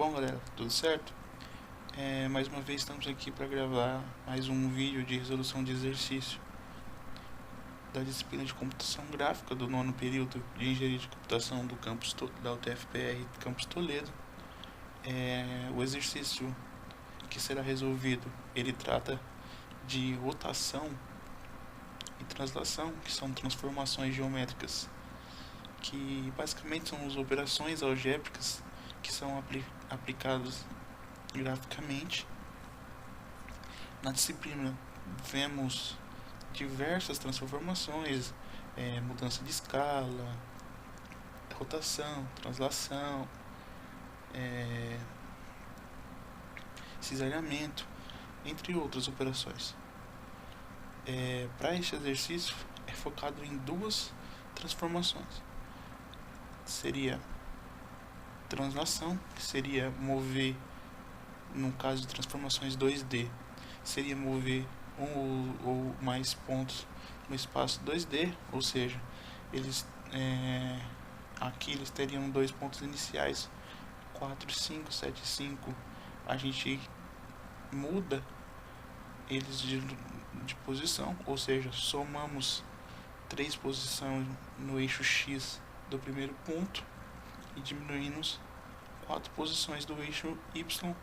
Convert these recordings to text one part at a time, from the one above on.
Bom galera, tudo certo? Mais uma vez estamos aqui para gravar mais um vídeo de resolução de exercício da disciplina de computação gráfica do nono período de engenharia de computação do campus da UTFPR Campus Toledo. O exercício que será resolvido, ele trata de rotação e translação, que são transformações geométricas, que basicamente são as operações algébricas que são aplicadas graficamente. Na disciplina vemos diversas transformações, mudança de escala, rotação, translação, cisalhamento, entre outras operações. Para este exercício é focado em duas transformações. Seria translação, que seria mover, no caso de transformações 2D, seria mover um ou mais pontos no espaço 2D, ou seja, aqui eles teriam dois pontos iniciais, 4, 5, 7, 5. A gente muda eles de posição, ou seja, somamos 3 posições no eixo X do primeiro ponto e diminuímos 4 posições do eixo Y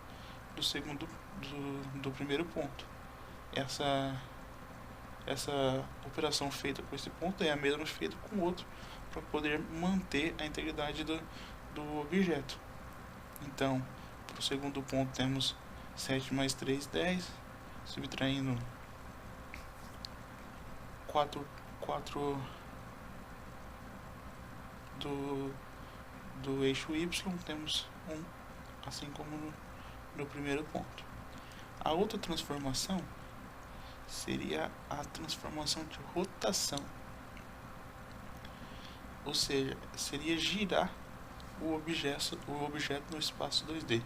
do segundo do primeiro ponto. Essa operação feita com esse ponto é a mesma feita com o outro, para poder manter a integridade do objeto. Então, para o segundo ponto temos 7 mais 3, 10, subtraindo 4 do eixo Y, temos 1, assim como no primeiro ponto. A outra transformação seria a transformação de rotação, ou seja, seria girar o objeto no espaço 2D.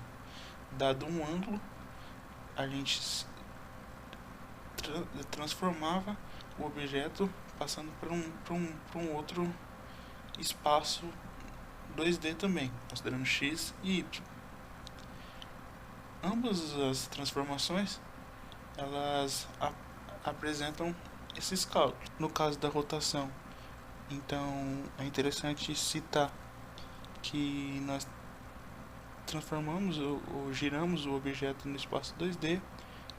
Dado um ângulo, a gente transformava o objeto passando para um outro espaço 2D também, considerando X e Y. Ambas as transformações, elas apresentam esses cálculos. No caso da rotação, então é interessante citar que nós transformamos ou giramos o objeto no espaço 2D.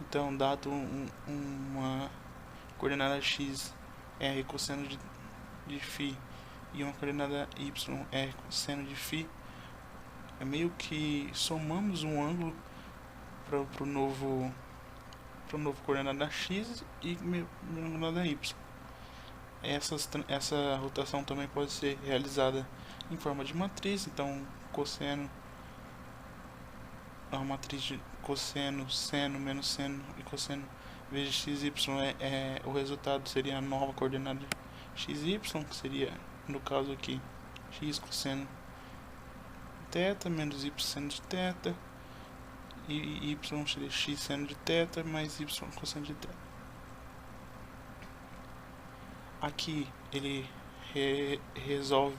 Então, dado uma coordenada x r cosseno de φ e uma coordenada y r cosseno de φ, é meio que somamos um ângulo para o novo coordenada x e coordenada y. Essa rotação também pode ser realizada em forma de matriz. Então, cosseno, a matriz de cosseno, seno, menos seno e cosseno vezes xy, o resultado seria a nova coordenada xy, que seria, no caso aqui, x cosseno θ menos y seno de θ, e y seria x seno de θ mais y cosseno de θ. Aqui ele resolve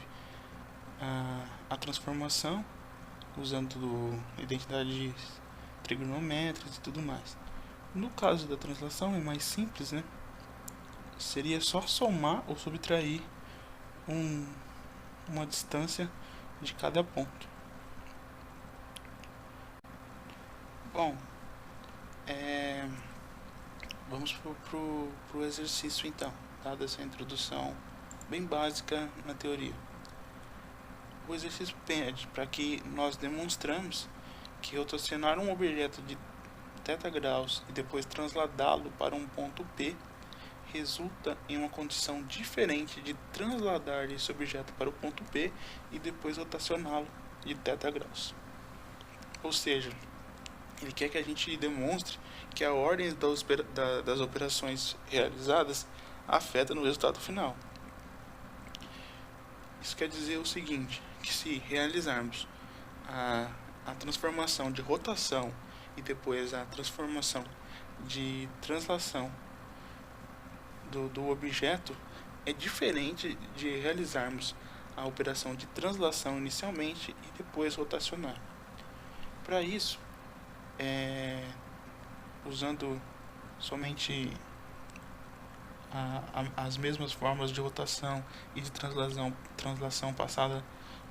a transformação usando identidades trigonométricas e tudo mais. No caso da translação é mais simples, né? Seria só somar ou subtrair uma distância de cada ponto. Bom, vamos pro exercício então, dada essa introdução bem básica na teoria. O exercício pede para que nós demonstramos que rotacionar um objeto de θ graus e depois transladá-lo para um ponto P resulta em uma condição diferente de transladar esse objeto para o ponto P e depois rotacioná-lo de θ graus. Ou seja, ele quer que a gente demonstre que a ordem das operações realizadas afeta no resultado final. Isso quer dizer o seguinte, que se realizarmos a transformação de rotação e depois a transformação de translação do objeto, é diferente de realizarmos a operação de translação inicialmente e depois rotacionar. para isso, usando somente as mesmas formas de rotação e de translação passada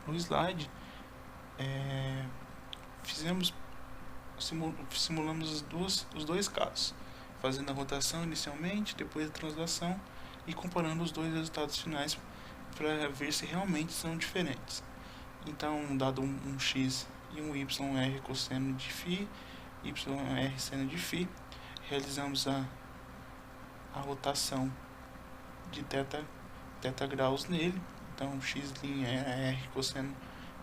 no slide, simulamos os dois casos, fazendo a rotação inicialmente, depois a translação e comparando os dois resultados finais para ver se realmente são diferentes. Então, dado um x e um yr cosseno de φ, yr seno de φ, realizamos a rotação de θ graus nele. Então, x' é r cosseno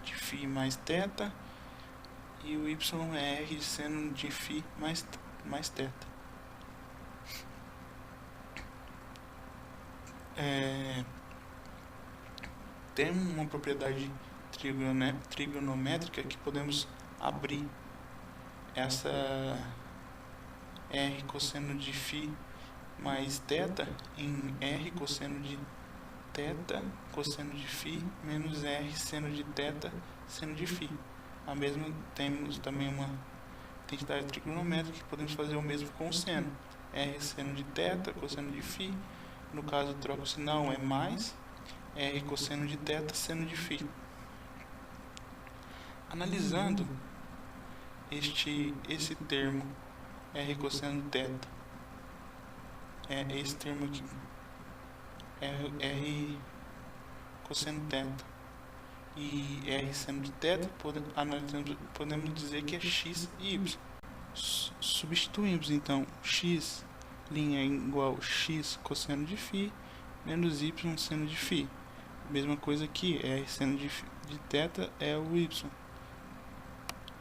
de φ mais θ, e o y é r seno de φ mais θ. Tem uma propriedade trigonométrica que podemos abrir essa r cosseno de φ mais θ em r cosseno de θ cosseno de φ menos r seno de θ seno de φ. Temos também uma identidade trigonométrica que podemos fazer o mesmo com o seno. R seno de θ cosseno de φ, no caso troca o sinal, é mais r cosseno de θ seno de φ. Analisando esse termo r cosseno de θ, esse termo aqui, r cosseno de θ e r seno de θ, podemos dizer que é x e y. Substituímos então x' é igual a x cosseno de φ menos y seno de φ. Mesma coisa aqui, r seno de θ é o y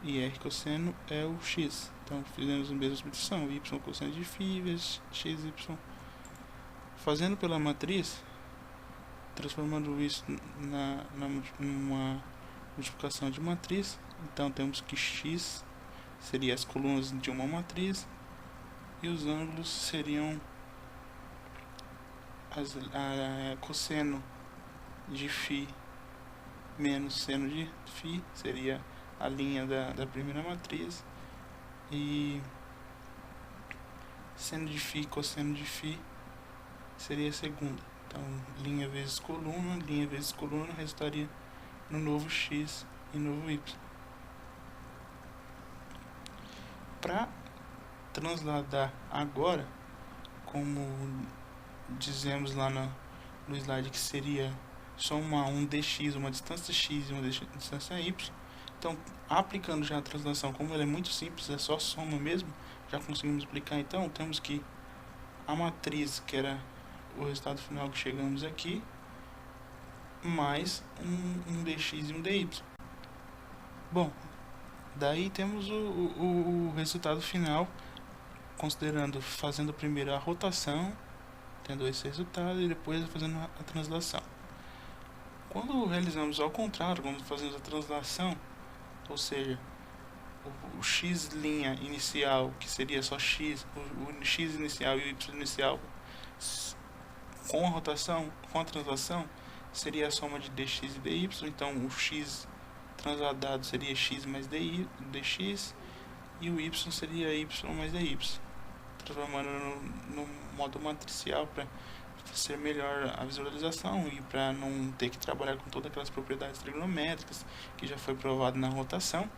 e r cosseno é o x. Então fizemos a mesma substituição, y cosseno de φ vezes x, y. Fazendo pela matriz, transformando isso numa multiplicação de matriz, então temos que x seria as colunas de uma matriz e os ângulos seriam cosseno de φ menos seno de φ, seria a linha da primeira matriz, e seno de φ, cosseno de φ seria a segunda. Então, linha vezes coluna resultaria no novo x e novo y. Para transladar agora, como dizemos lá no slide, que seria só um dx, uma distância x e uma distância y. Então, aplicando já a translação, como ela é muito simples, é só soma mesmo, já conseguimos aplicar. Então, temos que a matriz, que era o resultado final que chegamos aqui, mais um dx e um dy. Bom, daí temos o resultado final, fazendo primeiro a rotação, tendo esse resultado, e depois fazendo a translação. Quando realizamos ao contrário, quando fazemos a translação, ou seja, o x' inicial, que seria só x, o x inicial e o y inicial, com a rotação, com a translação, seria a soma de dx e dy. Então o x transladado seria x mais dx e o y seria y mais dy, transformando no modo matricial para ser melhor a visualização e para não ter que trabalhar com todas aquelas propriedades trigonométricas que já foi provado na rotação.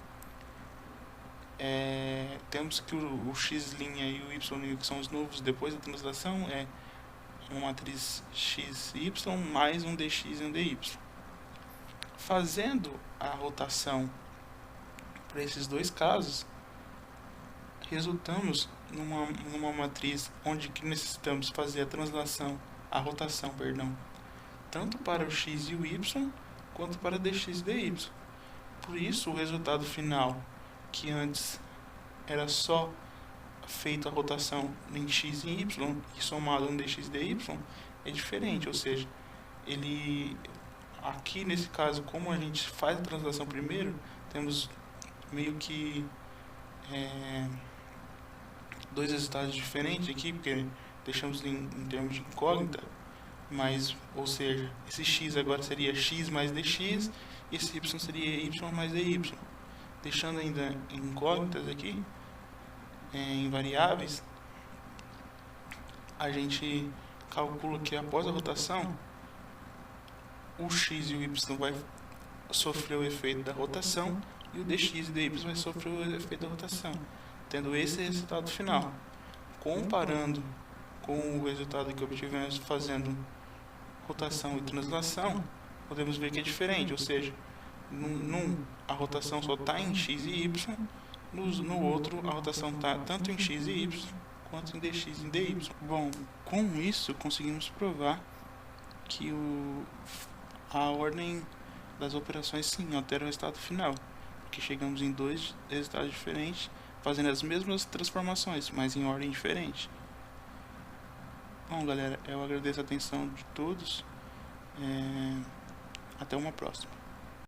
Temos que o x' e o y, que são os novos depois da translação, é uma matriz x e y mais um dx e um dy. Fazendo a rotação para esses dois casos, resultamos numa matriz onde que necessitamos fazer a rotação, tanto para o x e o y, quanto para dx e dy. Por isso, o resultado final, que antes era só feito a rotação em x e y e somado um dx e dy, é diferente, ou seja, aqui nesse caso, como a gente faz a translação primeiro, temos meio que dois resultados diferentes aqui, porque deixamos em termos de incógnita, ou seja, esse x agora seria x mais dx e esse y seria y mais dy. deixando ainda incógnitas aqui, em variáveis, a gente calcula que após a rotação, o x e o y vai sofrer o efeito da rotação e o dx e dy vai sofrer o efeito da rotação, tendo esse resultado final. Comparando com o resultado que obtivemos fazendo rotação e translação, podemos ver que é diferente, ou seja, num a rotação só está em x e y, no outro a rotação está tanto em x e y quanto em dx e dy. Bom, com isso conseguimos provar que a ordem das operações sim altera o resultado final, porque chegamos em dois resultados diferentes fazendo as mesmas transformações, mas em ordem diferente. Bom, galera, eu agradeço a atenção de todos. Até uma próxima.